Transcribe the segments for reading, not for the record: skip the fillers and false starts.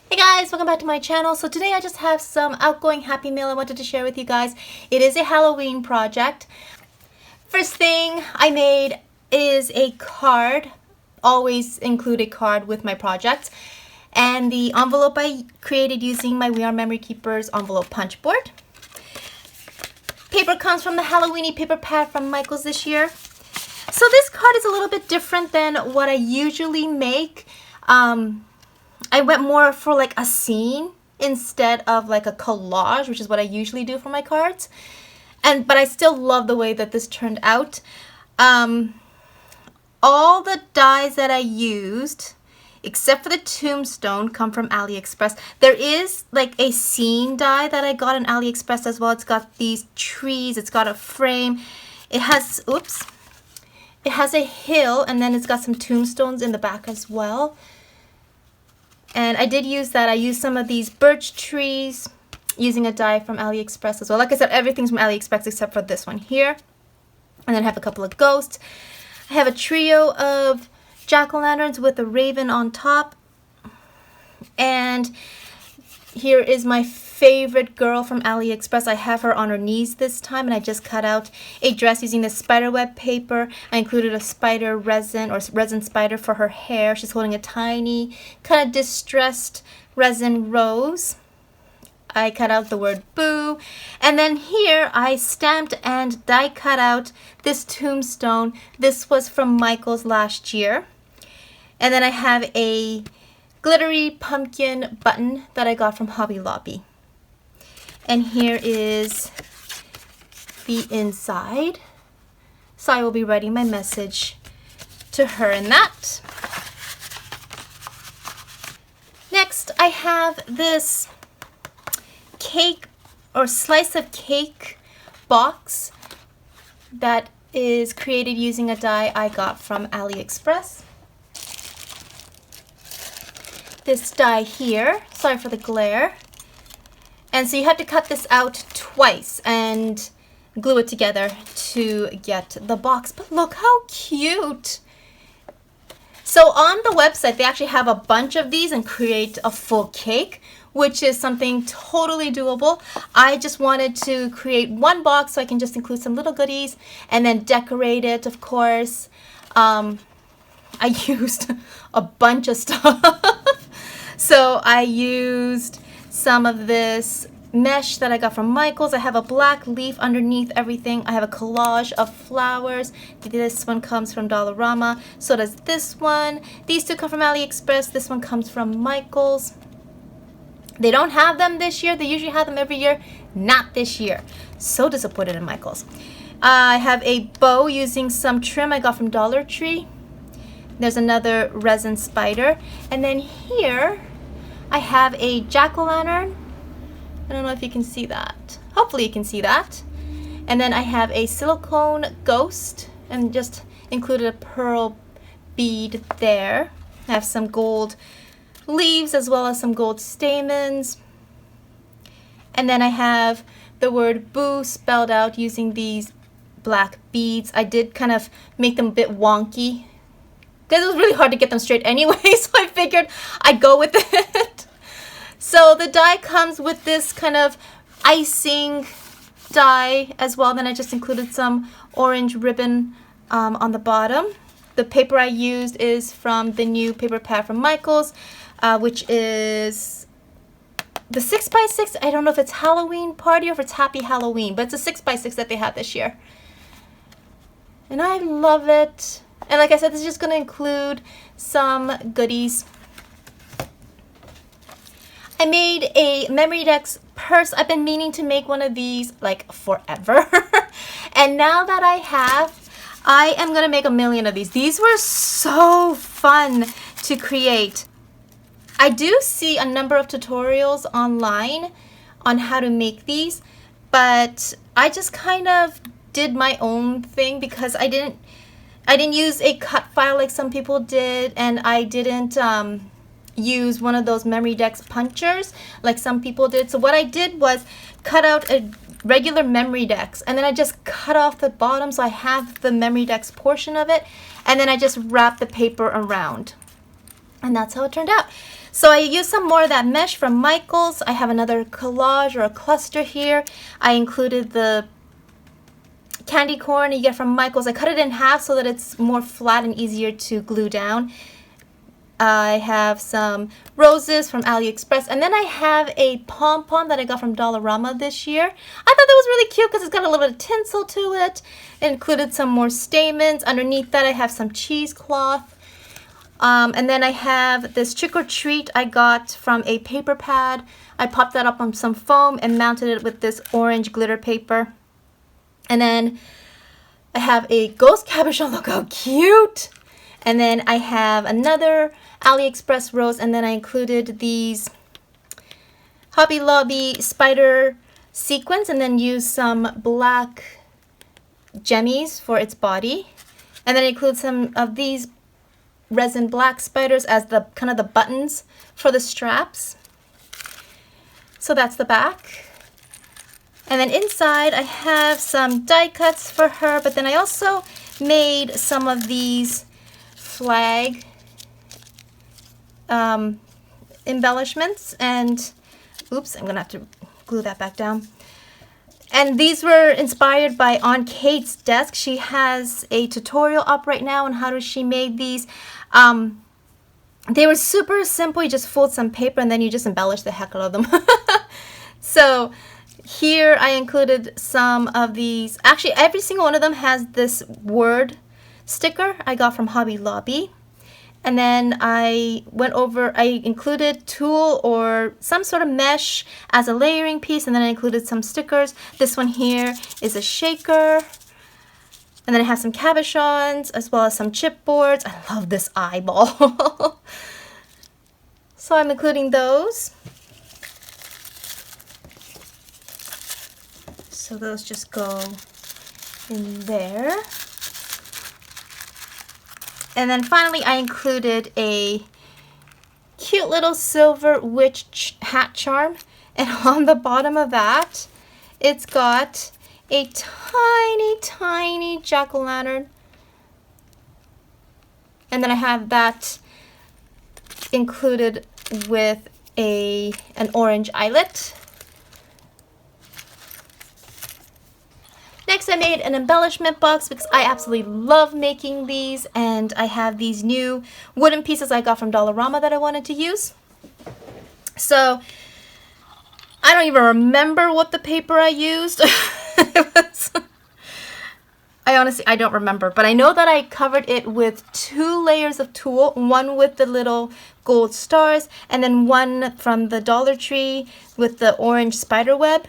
Hey guys, welcome back to my channel. So today I just have some Outgoing Happy Mail I wanted to share with you guys. It is a Halloween project. First thing I made is a card. Always include a card with my projects. And the envelope I created using my We Are Memory Keepers envelope punch board. Paper comes from the Halloweeny paper pad from Michaels this year. So this card is a little bit different than what I usually make. I went more for like a scene instead of like a collage, which is what I usually do for my cards. But I still love the way that this turned out. All the dies that I used, except for the tombstone, come from AliExpress. There is like a scene die that I got on AliExpress as well. It's got these trees, it's got a frame. It has, it has a hill, and then it's got some tombstones in the back as well. And I did use that. I used some of these birch trees using a die from AliExpress as well. Like I said, everything's from AliExpress except for this one here. And then I have a couple of ghosts. I have a trio of jack-o'-lanterns with a raven on top. And here is my favorite girl from AliExpress. I have her on her knees this time, and I just cut out a dress using the spiderweb paper. I included a spider resin or resin spider for her hair. She's holding a tiny, kind of distressed resin rose. I cut out the word boo. And then here I stamped and die cut out this tombstone. This was from Michaels last year. And then I have a glittery pumpkin button that I got from Hobby Lobby. And here is the inside. So I will be writing my message to her in that. Next, I have this cake or slice of cake box that is created using a die I got from AliExpress. This die here, sorry for the glare. And so you have to cut this out twice and glue it together to get the box. But look how cute! So on the website, they actually have a bunch of these and create a full cake, which is something totally doable. I just wanted to create one box so I can just include some little goodies and then decorate it, of course. I used a bunch of stuff. So I used some of this mesh that I got from Michaels. I have a black leaf underneath everything. I have a collage of flowers. This one comes from Dollarama. So does this one. These two come from AliExpress. This one comes from Michaels. They don't have them this year. They usually have them every year. Not this year. So disappointed in Michaels. I have a bow using some trim I got from Dollar Tree. There's another resin spider. And then here I have a jack-o'-lantern. I don't know if you can see that. Hopefully you can see that. And then I have a silicone ghost and just included a pearl bead there. I have some gold leaves as well as some gold stamens. And then I have the word boo spelled out using these black beads. I did kind of make them a bit wonky because it was really hard to get them straight anyway, so I figured I'd go with it. So the die comes with this kind of icing die as well. Then I just included some orange ribbon on the bottom. The paper I used is from the new paper pad from Michaels, which is the 6x6. I don't know if it's Halloween Party or if it's Happy Halloween, but it's a 6x6 that they had this year. And I love it. And like I said, this is just going to include some goodies. I made a Memory Decks purse. I've been meaning to make one of these like forever. And now that I have, I am going to make a million of these. These were so fun to create. I do see a number of tutorials online on how to make these, but I just kind of did my own thing because I didn't use a cut file like some people did, and I didn't use one of those Memory Decks punchers like some people did. So what I did was cut out a regular Memory Decks, and then I just cut off the bottom so I have the Memory Decks portion of it, and then I just wrap the paper around. And that's how it turned out. So I used some more of that mesh from Michaels. I have another collage or a cluster here. I included the candy corn you get from Michaels. I cut it in half so that it's more flat and easier to glue down. I have some roses from AliExpress, and then I have a pom-pom that I got from Dollarama this year. I thought that was really cute because it's got a little bit of tinsel to it. It included some more stamens. Underneath that I have some cheesecloth. And then I have this trick or treat I got from a paper pad. I popped that up on some foam and mounted it with this orange glitter paper. And then I have a ghost cabochon. Look how cute! And then I have another AliExpress rose, and then I included these Hobby Lobby spider sequins, and then used some black gemmies for its body. And then I include some of these resin black spiders as the kind of the buttons for the straps. So that's the back. And then inside I have some die cuts for her, but then I also made some of these flag embellishments, and oops, I'm gonna have to glue that back down. And these were inspired by On Kate's desk. She has a tutorial up right now on how she made these. They were super simple. You just fold some paper and then you just embellish the heck out of them. So here I included some of these. Actually, every single one of them has this word sticker I got from Hobby Lobby. And then I included tulle or some sort of mesh as a layering piece, and then I included some stickers. This one here is a shaker. And then I have some cabochons as well as some chipboards. I love this eyeball. So I'm including those. So those just go in there. And then finally I included a cute little silver witch hat charm. And on the bottom of that, it's got a tiny, tiny jack-o'-lantern. And then I have that included with an orange eyelet. Next, I made an embellishment box because I absolutely love making these, and I have these new wooden pieces I got from Dollarama that I wanted to use. So I don't even remember what the paper I used. I don't remember, but I know that I covered it with 2 layers of tulle, one with the little gold stars, and then one from the Dollar Tree with the orange spider web.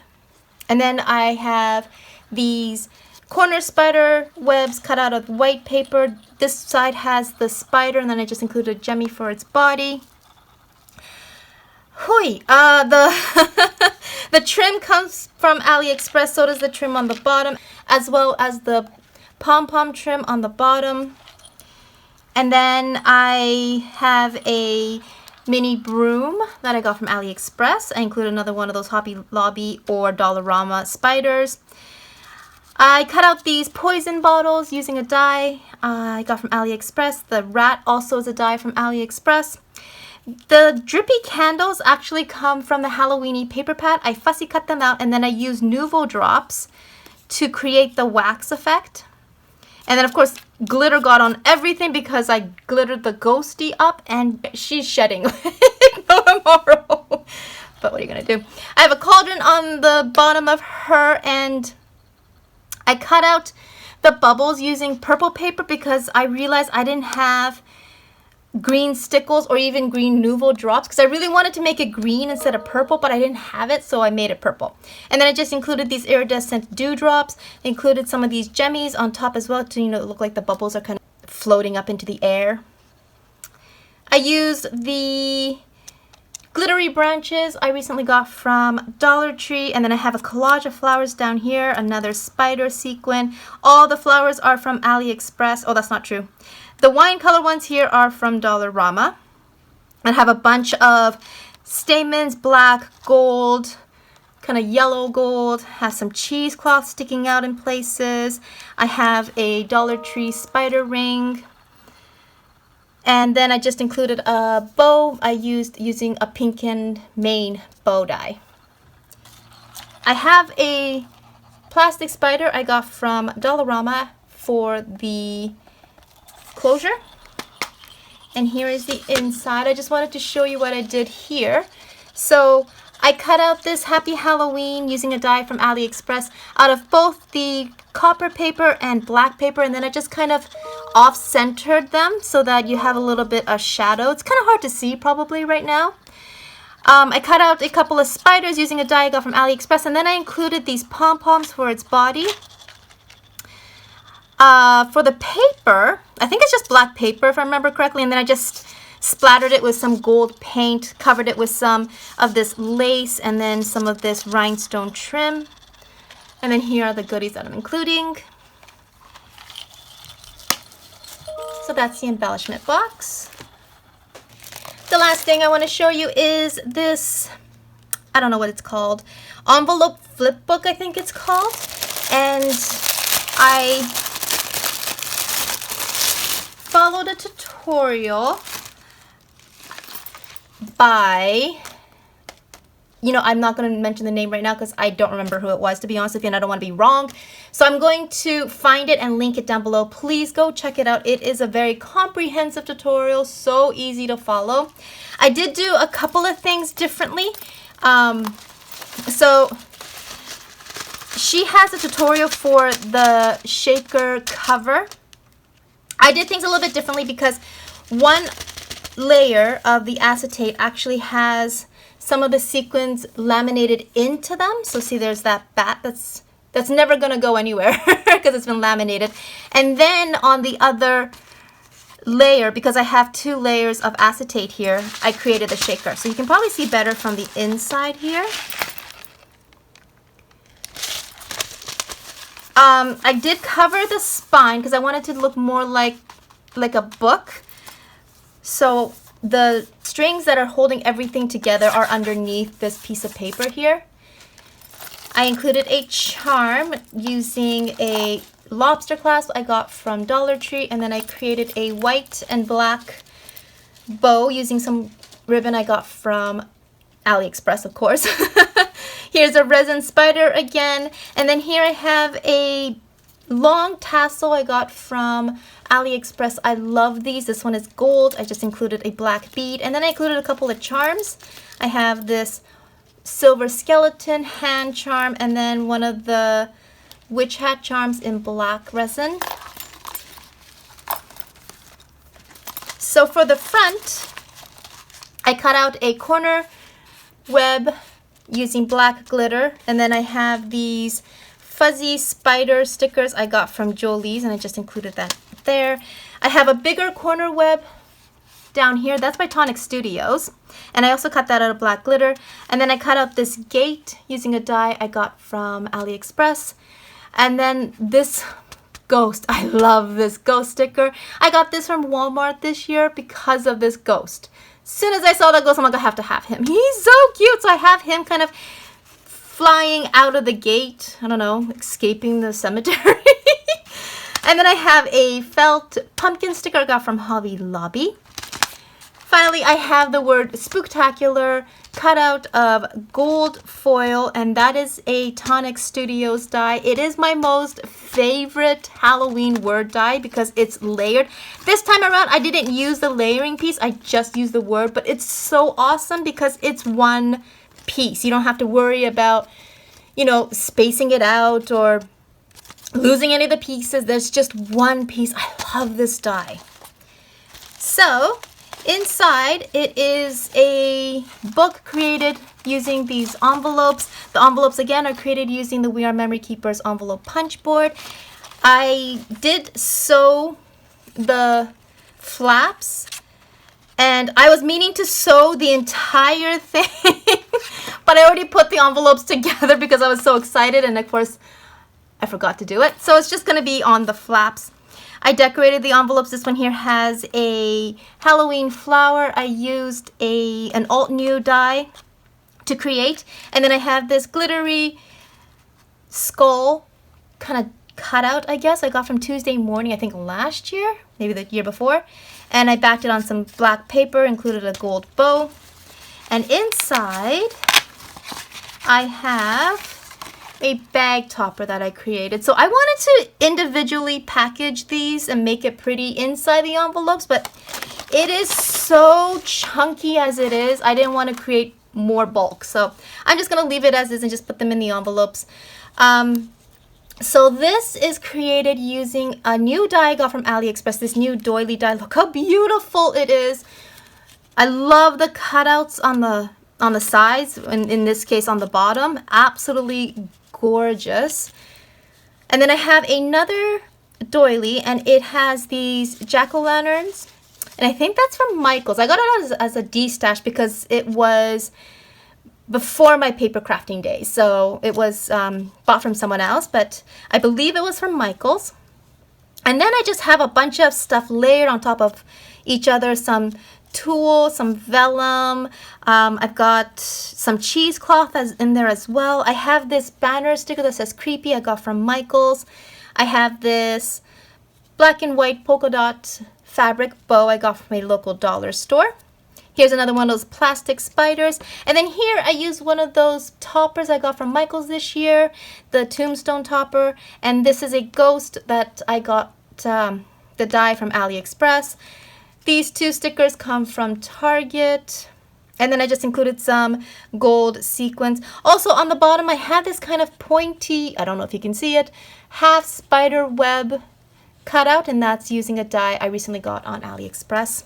And then I have these corner spider webs cut out of white paper. This side has the spider, and then I just included a gemmy for its body. Hui! The trim comes from AliExpress, so does the trim on the bottom, as well as the pom-pom trim on the bottom. And then I have a mini broom that I got from AliExpress. I include another one of those Hobby Lobby or Dollarama spiders. I cut out these poison bottles using a die I got from AliExpress. The rat also is a die from AliExpress. The drippy candles actually come from the Halloweeny paper pad. I fussy cut them out, and then I used Nuvo drops to create the wax effect. And then of course glitter got on everything because I glittered the ghostie up, and she's shedding tomorrow. But what are you gonna do? I have a cauldron on the bottom of her, and I cut out the bubbles using purple paper because I realized I didn't have green stickles or even green Nuvo drops, because I really wanted to make it green instead of purple, but I didn't have it, so I made it purple. And then I just included these iridescent dewdrops, included some of these gemmies on top as well to, look like the bubbles are kind of floating up into the air. I used the glittery branches I recently got from Dollar Tree, and then I have a collage of flowers down here, another spider sequin. All the flowers are from AliExpress. Oh, that's not true. The wine color ones here are from Dollarama. I have a bunch of stamens, black, gold, kind of yellow gold, has some cheesecloth sticking out in places. I have a Dollar Tree spider ring. And then I just included a bow I used using a pink and mane bow die. I have a plastic spider I got from Dollarama for the closure. And here is the inside. I just wanted to show you what I did here. So I cut out this Happy Halloween using a die from AliExpress out of both the copper paper and black paper, and then I just kind of off-centered them so that you have a little bit of shadow. It's kind of hard to see probably right now. I cut out a couple of spiders using a die I got from AliExpress, and then I included these pom-poms for its body. For the paper, I think it's just black paper if I remember correctly, and then I just splattered it with some gold paint, covered it with some of this lace, and then some of this rhinestone trim. And then here are the goodies that I'm including. So that's the embellishment box. The last thing I want to show you is this, I don't know what it's called, envelope flip book I think it's called. And I followed a tutorial by, I'm not going to mention the name right now because I don't remember who it was, to be honest with you, and I don't want to be wrong. So I'm going to find it and link it down below. Please go check it out. It is a very comprehensive tutorial, so easy to follow. I did do a couple of things differently. So she has a tutorial for the shaker cover. I did things a little bit differently because one layer of the acetate actually has some of the sequins laminated into them. So see, there's that bat that's never gonna go anywhere because it's been laminated. And then on the other layer, because I have two layers of acetate here, I created the shaker. So you can probably see better from the inside here. I did cover the spine because I wanted to look more like a book. So the strings that are holding everything together are underneath this piece of paper here. I included a charm using a lobster clasp I got from Dollar Tree, and then I created a white and black bow using some ribbon I got from AliExpress, of course. Here's a resin spider again, and then here I have a long tassel I got from AliExpress. I love these. This one is gold. I just included a black bead, and then I included a couple of charms. I have this silver skeleton hand charm, and then one of the witch hat charms in black resin. So for the front, I cut out a corner web using black glitter, and then I have these fuzzy spider stickers I got from Jolie's, and I just included that there. I have a bigger corner web down here. That's by Tonic Studios, and I also cut that out of black glitter. And then I cut out this gate using a die I got from AliExpress. And then this ghost, I love this ghost sticker. I got this from Walmart this year because of this ghost. As soon as I saw that ghost, I'm like, I have to have him. He's so cute. So I have him kind of flying out of the gate, I don't know, escaping the cemetery. And then I have a felt pumpkin sticker I got from Hobby Lobby. Finally, I have the word Spooktacular cut out of gold foil, and that is a Tonic Studios die. It is my most favorite Halloween word die because it's layered. This time around, I didn't use the layering piece. I just used the word, but it's so awesome because it's one piece. You don't have to worry about, spacing it out or losing any of the pieces. There's just one piece. I love this die. So inside, it is a book created using these envelopes. The envelopes, again, are created using the We Are Memory Keepers envelope punch board. I did sew the flaps, and I was meaning to sew the entire thing, but I already put the envelopes together because I was so excited, and of course, I forgot to do it. So it's just going to be on the flaps. I decorated the envelopes. This one here has a Halloween flower. I used an alt new die to create. And then I have this glittery skull kind of cutout, I guess, I got from Tuesday Morning, I think last year, maybe the year before. And I backed it on some black paper, included a gold bow. And inside, I have a bag topper that I created. So I wanted to individually package these and make it pretty inside the envelopes, but it is so chunky as it is. I didn't want to create more bulk, so I'm just gonna leave it as is and just put them in the envelopes. So this is created using a new die I got from AliExpress, this new doily die. Look how beautiful it is. I love the cutouts on the sides, in this case on the bottom. Absolutely gorgeous. And then I have another doily, and it has these jack-o'-lanterns, and I think that's from Michaels. I got it as a D-stash because it was before my paper crafting days, so it was bought from someone else, but I believe it was from Michaels. And then I just have a bunch of stuff layered on top of each other, some tulle, some vellum. I've got some cheesecloth in there as well. I have this banner sticker that says creepy I got from Michaels. I have this black and white polka dot fabric bow I got from a local dollar store. Here's another one of those plastic spiders. And then here I used one of those toppers I got from Michaels this year, the tombstone topper. And this is a ghost that I got the die from AliExpress. These two stickers come from Target. And then I just included some gold sequins. Also on the bottom I have this kind of pointy, I don't know if you can see it, half spider web cutout, and that's using a die I recently got on AliExpress.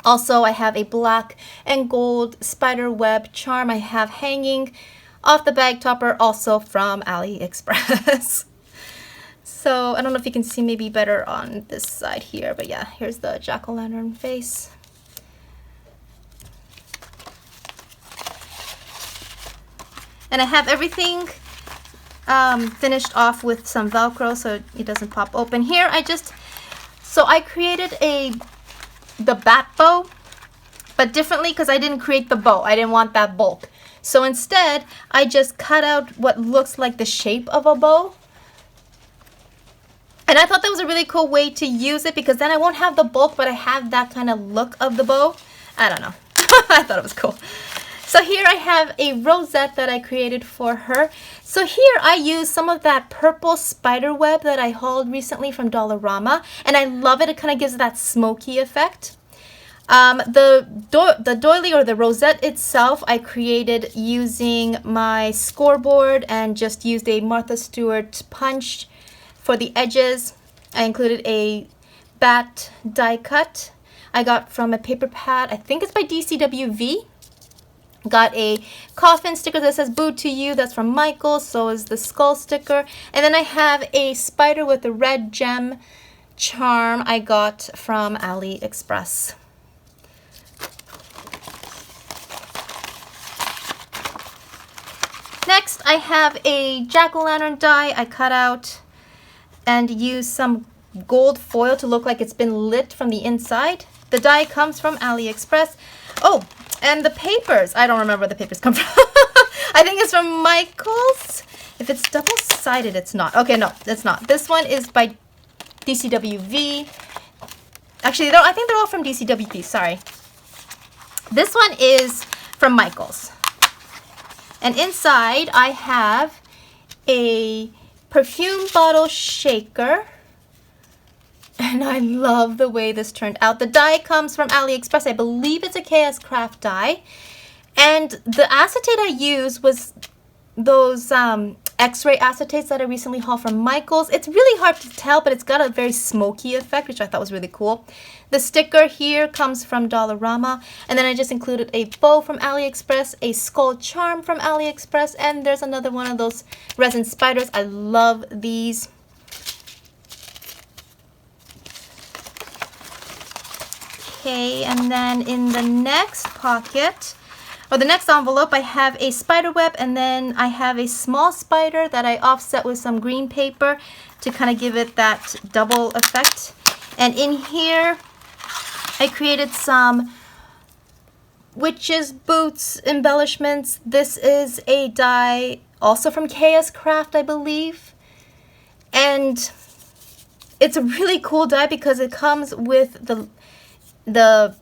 Also I have a black and gold spider web charm I have hanging off the bag topper, also from AliExpress. So I don't know if you can see maybe better on this side here, but yeah, here's the jack-o'-lantern face. And I have everything finished off with some Velcro so it doesn't pop open. Here I created the bat bow, but differently because I didn't create the bow. I didn't want that bulk. So instead, I just cut out what looks like the shape of a bow. And I thought that was a really cool way to use it because then I won't have the bulk, but I have that kind of look of the bow. I don't know. I thought it was cool. So here I have a rosette that I created for her. So here I used some of that purple spider web that I hauled recently from Dollarama, and I love it. It kind of gives that smoky effect. The doily or the rosette itself I created using my scoreboard and just used a Martha Stewart punch for the edges. I included a bat die cut I got from a paper pad. I think it's by DCWV. Got a coffin sticker that says boo to you. That's from Michaels. So is the skull sticker. And then I have a spider with a red gem charm I got from AliExpress. Next, I have a jack-o'-lantern die I cut out and used some gold foil to look like it's been lit from the inside. The die comes from AliExpress. Oh, and the papers. I don't remember where the papers come from. I think it's from Michaels. If it's double-sided, it's not. Okay, no, it's not. This one is by DCWV. Actually, I think they're all from DCWV. Sorry. This one is from Michaels. And inside, I have a perfume bottle shaker. And I love the way this turned out. The die comes from AliExpress. I believe it's a KS Craft die. And the acetate I used was those X-ray acetates that I recently hauled from Michaels. It's really hard to tell, but it's got a very smoky effect, which I thought was really cool. The sticker here comes from Dollarama. And then I just included a bow from AliExpress, a skull charm from AliExpress, and there's another one of those resin spiders. I love these. Okay, and then in the next pocket, or the next envelope, I have a spider web, and then I have a small spider that I offset with some green paper to kind of give it that double effect. And in here, I created some witches boots embellishments. This is a die also from KS Craft, I believe. And it's a really cool die because it comes with the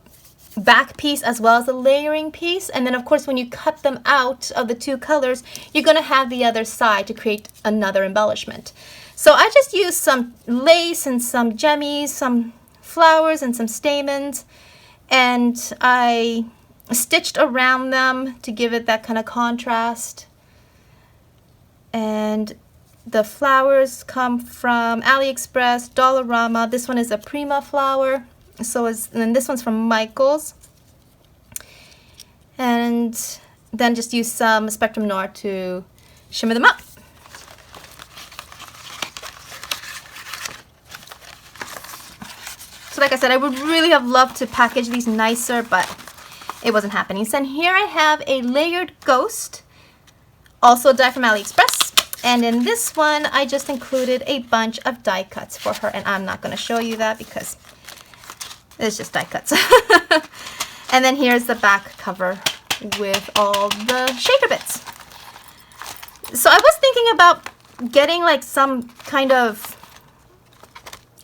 back piece as well as the layering piece. And then of course when you cut them out of the two colors, you're going to have the other side to create another embellishment. So I just used some lace and some gemmies, some flowers and some stamens, and I stitched around them to give it that kind of contrast. And the flowers come from AliExpress, Dollarama. This one is a Prima flower. And then this one's from Michael's. And then just use some Spectrum Noir to shimmer them up. So like I said, I would really have loved to package these nicer, but it wasn't happening. So here I have a layered ghost, also a die from AliExpress. And in this one, I just included a bunch of die cuts for her. And I'm not going to show you that because it's just die cuts. And then here's the back cover with all the shaker bits. So I was thinking about getting like some kind of,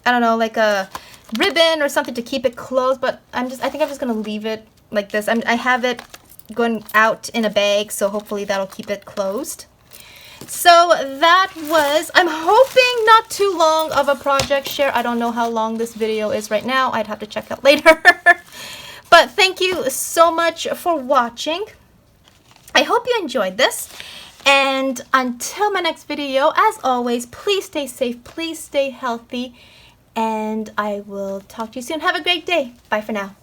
I don't know, like a ribbon or something to keep it closed, but I think I'm just gonna leave it like this. I have it going out in a bag, so hopefully that'll keep it closed. So that was, I'm hoping not too long of a project share. I don't know how long this video is right now. I'd have to check out later. But thank you so much for watching. I hope you enjoyed this. And until my next video, as always, please stay safe, please stay healthy, and I will talk to you soon. Have a great day. Bye for now.